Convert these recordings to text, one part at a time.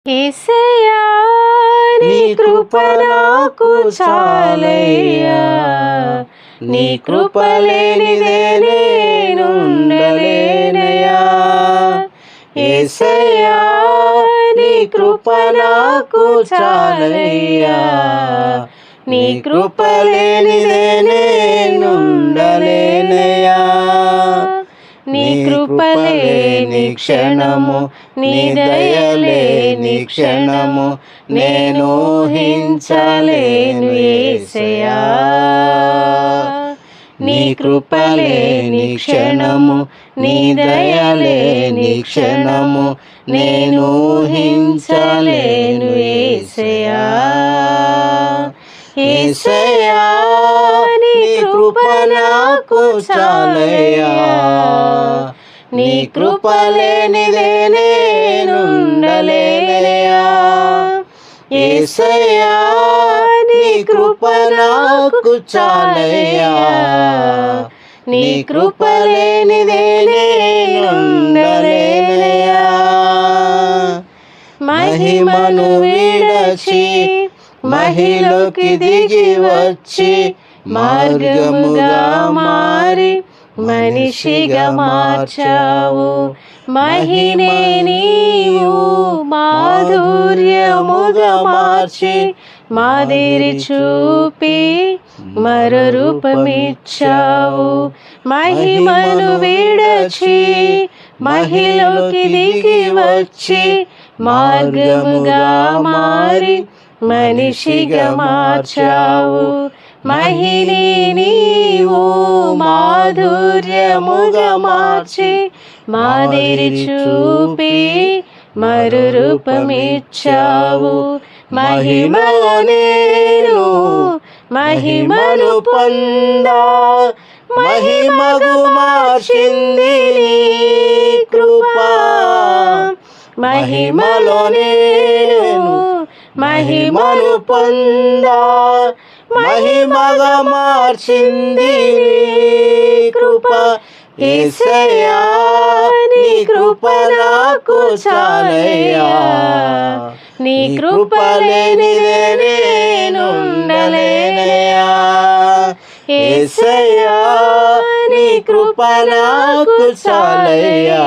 యేసయ్యా నీ కృప నాకు చాలయ్యా, నీ కృప లేనిదే నేనుండలేనయ్యా. యేసయ్యా నీ కృప నాకు చాలయ్యా, నీ కృప లేనిదే నేనుండలేనయ్యా. నీ కృపలేని క్షణము, నీ దయలేని క్షణము నేను ఊహించలేను యేసయ్యా. నీ కృపలేని క్షణము, నీ దయలేని క్షణము నేను ఊహించలేను యేసయ్యా. యేసయ్యా నీ కృప నాకు చాలయ్యా, నీ కృప లేనిదే నేనుండలేనయ్యా. యేసయ్యా నీ కృప నాకు చాలయ్యా, నీ కృప లేనిదే నేనుండలేనయ్యా. మహిమను విడచి మహిలోకి దిగి వచ్చి మార్గముగా మారి మనిషిగా మార్చావు. మహినే నీవు మాధుర్యముగా మార్చి మాదిరి చూపి మరో రూపమిచ్చావు. మహిమను విడచి మహిలోకి దిగి వచ్చి మార్గముగా మారి మనిషిగా మార్చావు. మహిని నీవు మాధుర్యముగా మార్చి మాదిరి చూపి మరు రూపమిచ్చావు. మహిమలో నేను మహిమను పొందా, మహిమగు మార్చింది నీ కృప. మహిమలో నేను మహిమను పొందా, మహిమగా మార్చింది నీ కృప. యేసయ్యా నీ కృప నాకు చాలయ్యా, నీ కృప లేనిదే నేనుండలేనయ్యా. యేసయ్యా నీ కృప నాకు చాలయ్యా,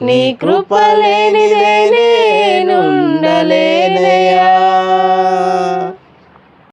నీ కృప లేనిదే నేనుండలేనయ్యా.